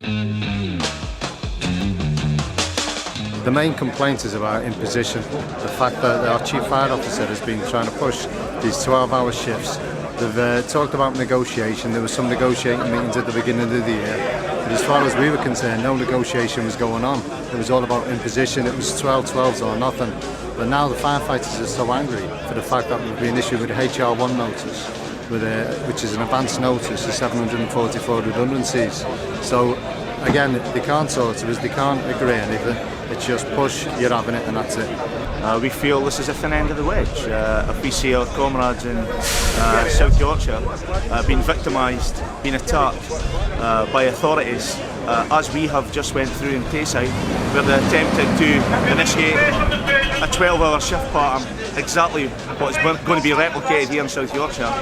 The main complaint is about imposition. The fact that our chief fire officer has been trying to push these 12-hour shifts. They've talked about negotiation. There were some negotiating meetings at the beginning of the year. But as far as we were concerned, no negotiation was going on. It was all about imposition. It was 12/12s or nothing. But now the firefighters are so angry for the fact that we've been issued with a HR1 notice, which is an advance notice of 744 redundancies. So again, they can't talk to us, they can't agree anything. It's just push, you're having it, and that's it. We feel this is a thin end of the wedge. If we see our comrades in South Yorkshire being victimised, being attacked by authorities, as we have just went through in Tayside, where they attempted to initiate a 12-hour shift pattern, exactly what's going to be replicated here in South Yorkshire.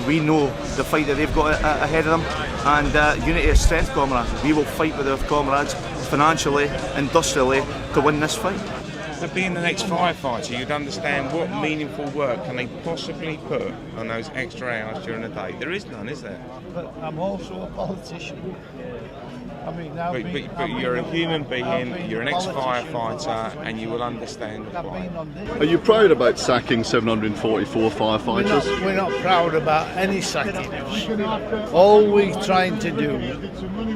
We know the fight that they've got ahead of them, and unity is strength, comrades. We will fight with our comrades financially, industrially, to win this fight. Being an ex-firefighter, you'd understand what meaningful work can they possibly put on those extra hours during the day. There is none, is there? But I'm also a politician. I mean, but you're a human being, you're an ex-firefighter, and you will understand why. Are you proud about sacking 744 firefighters? We're not proud about any sackings. All we're trying to do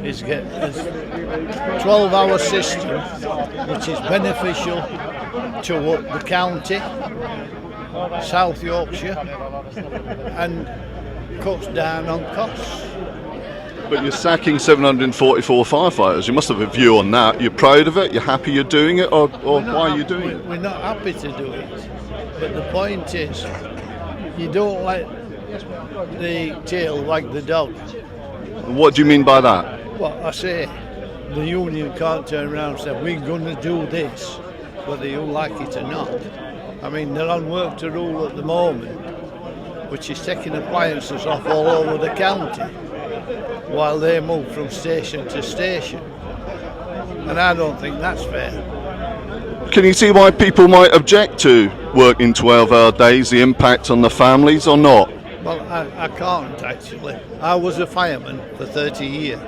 is get a 12-hour system which is beneficial to the county, South Yorkshire, and cuts down on costs. But you're sacking 744 firefighters. You must have a view on that. You're proud of it? You're happy you're doing it? Or why are you doing it? We're not happy to do it. But the point is, you don't let the tail wag the dog. What do you mean by that? Well, I say, the union can't turn around and say, we're going to do this, whether you like it or not. I mean, they're on work to rule at the moment, which is taking appliances off all over the county, while they move from station to station. And I don't think that's fair. Can you see why people might object to working 12-hour days, the impact on the families, or not? Well, I can't actually. I was a fireman for 30 years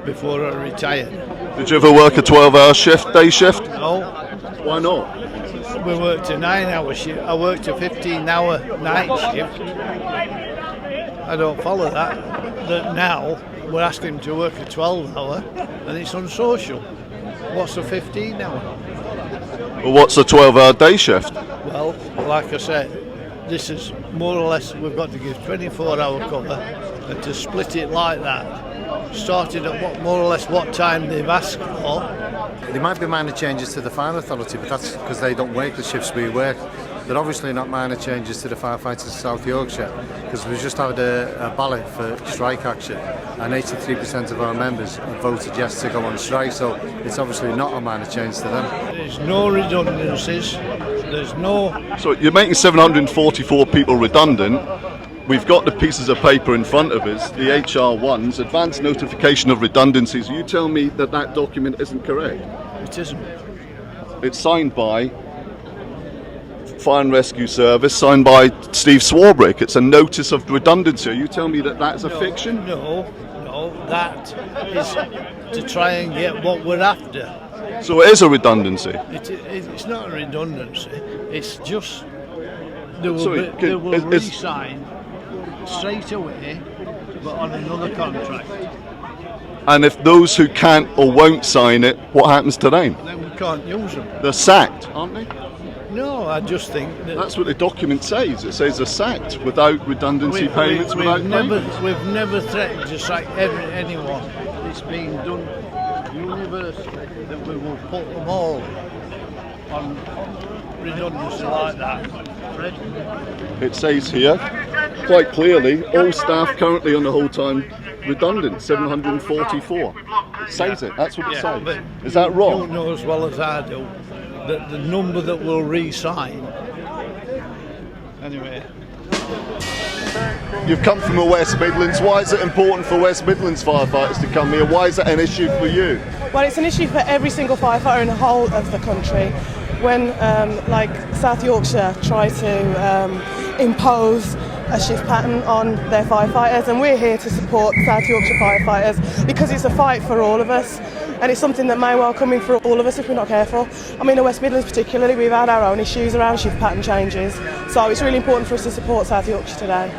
before I retired. Did you ever work a 12-hour shift, day shift? No. Why not? We worked a 9-hour shift. I worked a 15-hour night shift. I don't follow that. That now we're asking them to work a 12-hour and it's unsocial. What's a 15-hour? Well, what's a 12-hour day shift? Well, like I said, this is more or less, we've got to give 24-hour cover, and to split it like that, started at more or less what time they've asked for. There might be minor changes to the fire authority, but that's because they don't work the shifts we work. They're obviously not minor changes to the firefighters of South Yorkshire, because we've just had a ballot for strike action, and 83% of our members have voted yes to go on strike, so it's obviously not a minor change to them. There's no redundancies, there's no... So you're making 744 people redundant. We've got the pieces of paper in front of us, the HR1s, advance notification of redundancies. You tell me that that document isn't correct? It isn't. It's signed by Fire and Rescue Service, signed by Steve Swarbrick. It's a notice of redundancy. You tell me that that's a fiction? No, that is to try and get what we're after. So it is a redundancy? It's not a redundancy, it's just they will re-sign straight away, but on another contract. And if those who can't or won't sign it, what happens to them? Then we can't use them. They're sacked, aren't they? No, I just think that's what the document says. It says they're sacked without redundancy payments. We've never threatened to sack anyone. It's been done universally that we will put them all on redundancy like that. It says here quite clearly, all staff currently on the whole time redundant, 744. It says it. That's what it says. Is that wrong? You know as well as I do that the number that will re-sign. Anyway. You've come from the West Midlands. Why is it important for West Midlands firefighters to come here? Why is it an issue for you? Well, it's an issue for every single firefighter in the whole of the country. When, like South Yorkshire, try to impose a shift pattern on their firefighters, and we're here to support the South Yorkshire firefighters because it's a fight for all of us, and it's something that may well come in for all of us if we're not careful. I mean, the West Midlands particularly, we've had our own issues around shift pattern changes, so it's really important for us to support South Yorkshire today.